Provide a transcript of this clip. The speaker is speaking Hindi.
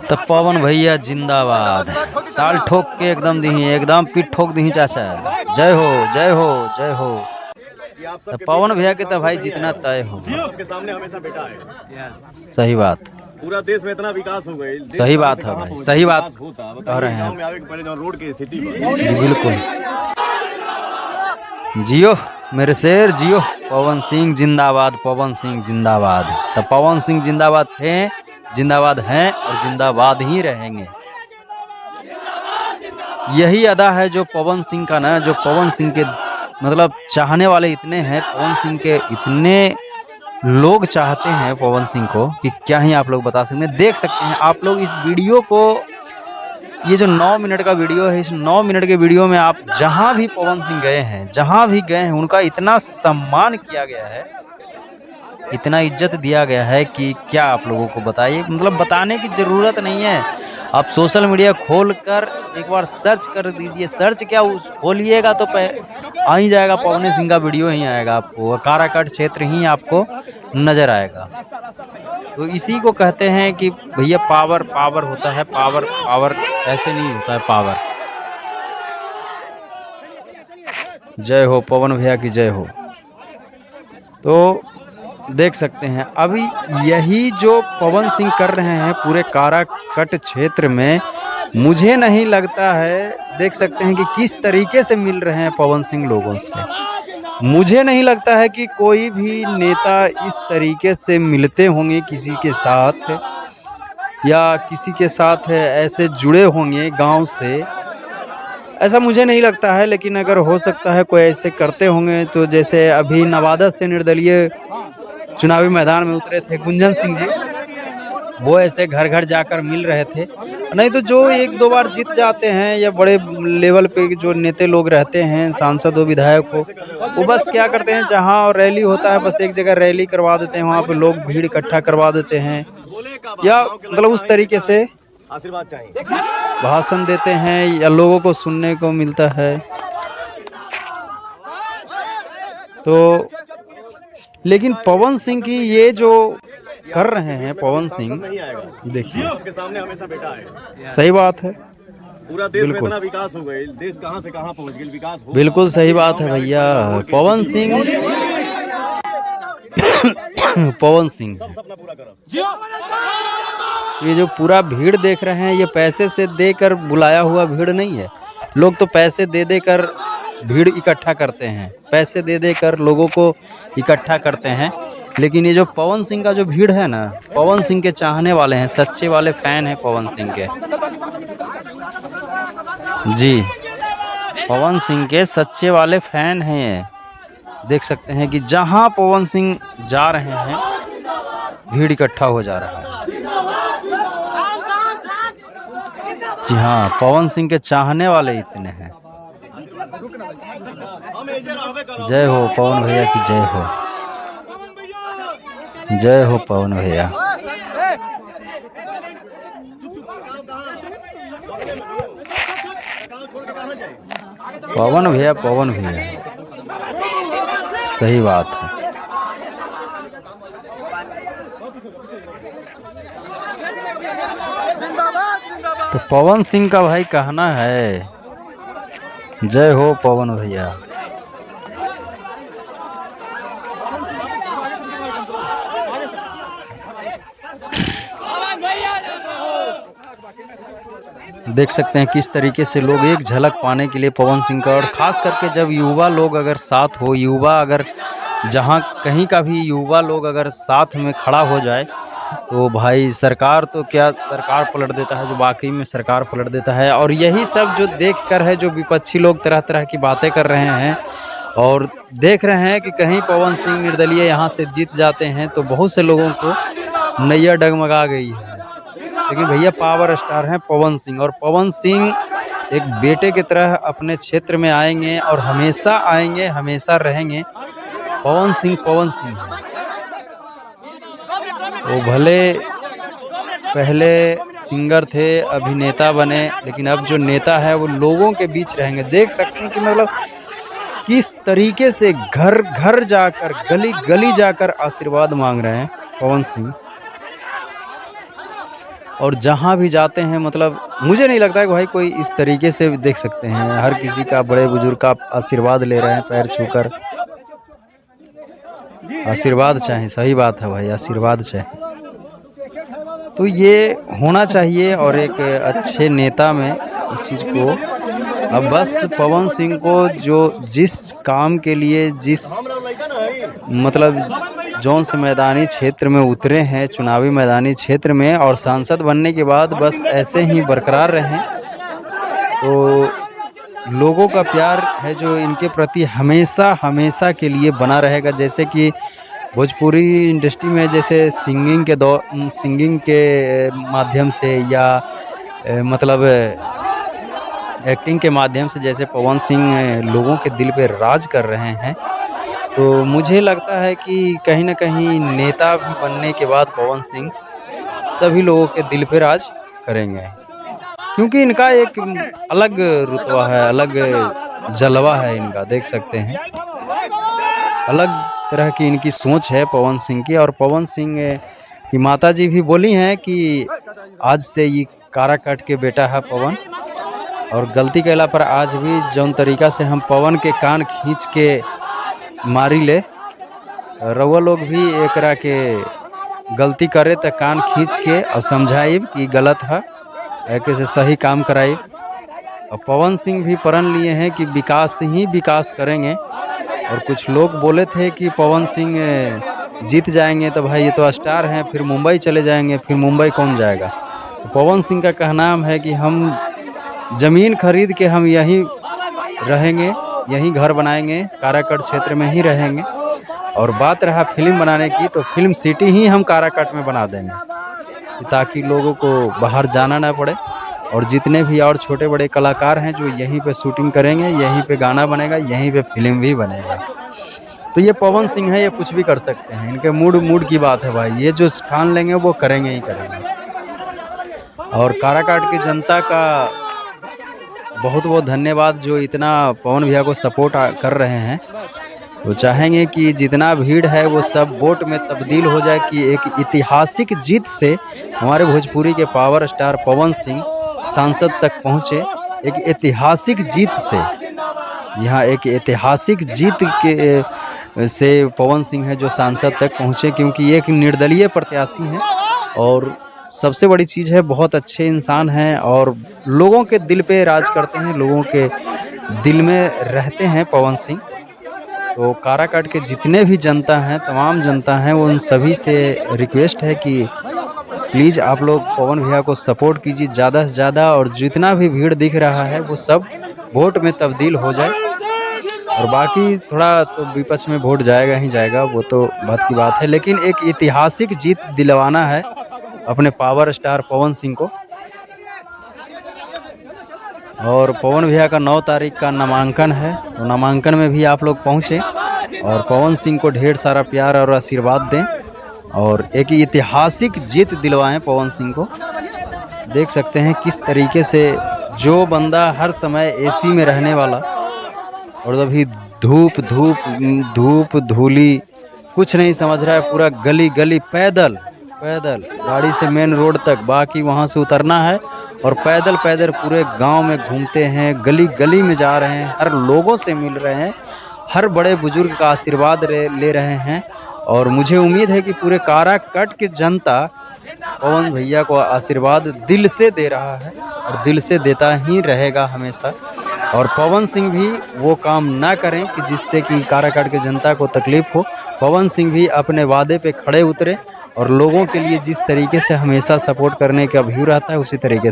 तो पवन भैया जिंदाबाद। ताल ठोक के एकदम दी, एकदम पीठ ठोक दी चाचा। जय हो जय हो जय हो। तो पवन भैया के तो भाई जितना तय हो, आपके सामने हमेशा बेटा है। सही बात, पूरा देश में इतना विकास हो गई। सही बात है भाई, सही बात कह रहे हैं पहले रोड की स्थिति जी। बिल्कुल जियो मेरे शेर जियो। पवन सिंह जिंदाबाद, पवन सिंह जिंदाबाद। तो पवन सिंह जिंदाबाद थे, जिंदाबाद हैं और जिंदाबाद ही रहेंगे। यही अदा है जो पवन सिंह का ना, जो पवन सिंह के मतलब चाहने वाले इतने हैं, पवन सिंह के इतने लोग चाहते हैं पवन सिंह को कि क्या ही आप लोग बता सकते हैं। देख सकते हैं आप लोग इस वीडियो को, ये जो 9 मिनट का वीडियो है, इस 9 मिनट के वीडियो में आप जहां भी पवन सिंह गए हैं, जहां भी गए हैं, उनका इतना सम्मान किया गया है, इतना इज्जत दिया गया है कि क्या आप लोगों को बताइए। मतलब बताने की ज़रूरत नहीं है। आप सोशल मीडिया खोलकर एक बार सर्च कर दीजिए। सर्च क्या, उस खोलिएगा तो आ ही जाएगा, पवन सिंह का वीडियो ही आएगा आपको, काराकाट क्षेत्र ही आपको नज़र आएगा। तो इसी को कहते हैं कि भैया पावर पावर होता है। पावर पावर ऐसे नहीं होता है पावर। जय हो पवन भैया की जय हो। तो देख सकते हैं अभी यही जो पवन सिंह कर रहे हैं पूरे काराकट क्षेत्र में, मुझे नहीं लगता है, देख सकते हैं कि किस तरीके से मिल रहे हैं पवन सिंह लोगों से। मुझे नहीं लगता है कि कोई भी नेता इस तरीके से मिलते होंगे किसी के साथ, या किसी के साथ ऐसे जुड़े होंगे गांव से, ऐसा मुझे नहीं लगता है। लेकिन अगर हो सकता है कोई ऐसे करते होंगे, तो जैसे अभी नवादा से निर्दलीय चुनावी मैदान में उतरे थे गुंजन सिंह जी, वो ऐसे घर घर जाकर मिल रहे थे। नहीं तो जो 1-2 बार जीत जाते हैं या बड़े लेवल पे जो नेता लोग रहते हैं, सांसद हो, विधायक हो, वो बस क्या करते हैं, जहां रैली होता है बस एक जगह रैली करवा देते हैं, वहां पे लोग भीड़ इकट्ठा करवा देते हैं, या मतलब उस तरीके से आशीर्वाद चाहिए, भाषण देते हैं या लोगों को सुनने को मिलता है। तो लेकिन पवन सिंह की ये जो कर रहे हैं, पवन सिंह देखिए, आपके सामने हमेशा बेटा है। सही बात है। पूरा देश में इतना विकास हो गई। देश कहां से कहां पहुंच गया, विकास हो। बिल्कुल सही बात है भैया। पवन सिंह पवन सिंह सपना पूरा करो। ये जो पूरा भीड़ देख रहे हैं, ये पैसे से देकर बुलाया हुआ भीड़ नहीं है। लोग तो पैसे दे देकर भीड़ इकट्ठा करते हैं, पैसे दे देकर लोगों को इकट्ठा करते हैं। लेकिन ये जो पवन सिंह का जो भीड़ है ना, पवन सिंह के चाहने वाले हैं, सच्चे वाले फैन हैं पवन सिंह के जी। पवन सिंह के सच्चे वाले फैन हैं ये। देख सकते हैं कि जहां पवन सिंह जा रहे हैं भीड़ इकट्ठा हो जा रहा है। जी हाँ, पवन सिंह के चाहने वाले इतने हैं। जय हो पवन भैया की जय हो। जय हो पवन भैया। पवन भैया, पवन भैया, सही बात है। तो पवन सिंह का भाई कहना है जय हो पवन भैया। देख सकते हैं किस तरीके से लोग एक झलक पाने के लिए पवन सिंह का, और ख़ास करके जब युवा लोग अगर साथ हो, युवा अगर जहां कहीं का भी युवा लोग अगर साथ में खड़ा हो जाए, तो भाई सरकार तो क्या सरकार पलट देता है, जो वाकई में सरकार पलट देता है। और यही सब जो देख कर है, जो विपक्षी लोग तरह तरह की बातें कर रहे हैं और देख रहे हैं कि कहीं पवन सिंह निर्दलीय यहाँ से जीत जाते हैं, तो बहुत से लोगों को नैया डगमगा गई है। लेकिन भैया पावर स्टार हैं पवन सिंह, और पवन सिंह एक बेटे की तरह अपने क्षेत्र में आएंगे और हमेशा आएंगे, हमेशा रहेंगे। पवन सिंह है। वो भले पहले सिंगर थे, अभिनेता बने, लेकिन अब जो नेता है वो लोगों के बीच रहेंगे। देख सकते हैं कि मतलब किस तरीके से घर घर जाकर, गली गली जाकर आशीर्वाद मांग रहे हैं पवन सिंह। और जहाँ भी जाते हैं मतलब मुझे नहीं लगता है कि भाई कोई इस तरीके से देख सकते हैं, हर किसी का बड़े बुजुर्ग का आशीर्वाद ले रहे हैं पैर छूकर। आशीर्वाद चाहे, सही बात है भाई, आशीर्वाद चाहे। तो ये होना चाहिए और एक अच्छे नेता में इस चीज़ को। अब बस पवन सिंह को जो जिस काम के लिए जिस मतलब जौन से मैदानी क्षेत्र में उतरे हैं, चुनावी मैदानी क्षेत्र में, और सांसद बनने के बाद बस ऐसे ही बरकरार रहें तो लोगों का प्यार है जो इनके प्रति हमेशा हमेशा के लिए बना रहेगा। जैसे कि भोजपुरी इंडस्ट्री में जैसे सिंगिंग के माध्यम से या मतलब एक्टिंग के माध्यम से जैसे पवन सिंह लोगों के दिल पे राज कर रहे हैं, तो मुझे लगता है कि कहीं ना कहीं नेता भी बनने के बाद पवन सिंह सभी लोगों के दिल पे राज करेंगे, क्योंकि इनका एक अलग रुतबा है, अलग जलवा है इनका, देख सकते हैं अलग तरह की इनकी सोच है पवन सिंह की। और पवन सिंह की माताजी भी बोली हैं कि आज से ये काराकाट के बेटा है पवन, और गलती कैला पर आज भी जौन तरीका से हम पवन के कान खींच के मारी ले, रउआ लोग भी एकरा के गलती करे तो कान खींच के और समझाइब कि गलत है, ऐसे से सही काम कराइब। और पवन सिंह भी प्रण लिए हैं कि विकास ही विकास करेंगे। और कुछ लोग बोले थे कि पवन सिंह जीत जाएंगे तो भाई ये तो स्टार हैं, फिर मुंबई चले जाएंगे, फिर मुंबई कौन जाएगा। तो पवन सिंह का कहना है कि हम ज़मीन खरीद के हम यहीं रहेंगे, यहीं घर बनाएंगे, काराकाट क्षेत्र में ही रहेंगे। और बात रहा फिल्म बनाने की, तो फिल्म सिटी ही हम काराकाट में बना देंगे ताकि लोगों को बाहर जाना ना पड़े। और जितने भी और छोटे बड़े कलाकार हैं जो यहीं पे शूटिंग करेंगे, यहीं पे गाना बनेगा, यहीं पे फिल्म भी बनेगा। तो ये पवन सिंह है, ये कुछ भी कर सकते हैं, इनके मूड की बात है भाई, ये जो ठान लेंगे वो करेंगे ही करेंगे। और काराकाट की जनता का बहुत बहुत धन्यवाद जो इतना पवन भैया को सपोर्ट कर रहे हैं। वो चाहेंगे कि जितना भीड़ है वो सब वोट में तब्दील हो जाए, कि एक ऐतिहासिक जीत से हमारे भोजपुरी के पावर स्टार पवन सिंह सांसद तक पहुँचे। एक ऐतिहासिक जीत से, यहाँ एक ऐतिहासिक जीत के से पवन सिंह है जो सांसद तक पहुँचे, क्योंकि एक निर्दलीय प्रत्याशी हैं और सबसे बड़ी चीज़ है बहुत अच्छे इंसान हैं और लोगों के दिल पे राज करते हैं, लोगों के दिल में रहते हैं पवन सिंह। तो काराकाट के जितने भी जनता हैं, तमाम जनता हैं, वो उन सभी से रिक्वेस्ट है कि प्लीज़ आप लोग पवन भैया को सपोर्ट कीजिए ज़्यादा से ज़्यादा, और जितना भी भीड़ दिख रहा है वो सब वोट में तब्दील हो जाए। और बाकी थोड़ा तो विपक्ष में वोट जाएगा ही जाएगा, वो तो बात की बात है, लेकिन एक ऐतिहासिक जीत दिलवाना है अपने पावर स्टार पवन सिंह को। और पवन भैया का 9 तारीख का नामांकन है, तो नामांकन में भी आप लोग पहुँचें और पवन सिंह को ढेर सारा प्यार और आशीर्वाद दें और एक ऐतिहासिक जीत दिलवाएं पवन सिंह को। देख सकते हैं किस तरीके से जो बंदा हर समय एसी में रहने वाला, और अभी धूप धूली कुछ नहीं समझ रहा है, पूरा गली गली पैदल गाड़ी से मेन रोड तक, बाकी वहाँ से उतरना है और पैदल पूरे गांव में घूमते हैं, गली गली में जा रहे हैं, हर लोगों से मिल रहे हैं, हर बड़े बुजुर्ग का आशीर्वाद ले रहे हैं। और मुझे उम्मीद है कि पूरे काराकाट की जनता पवन भैया को आशीर्वाद दिल से दे रहा है और दिल से देता ही रहेगा हमेशा। और पवन सिंह भी वो काम ना करें कि जिससे कि काराकाट की जनता को तकलीफ हो। पवन सिंह भी अपने वादे पे खड़े उतरे और लोगों के लिए जिस तरीके से हमेशा सपोर्ट करने का व्यू रहता है उसी तरीके से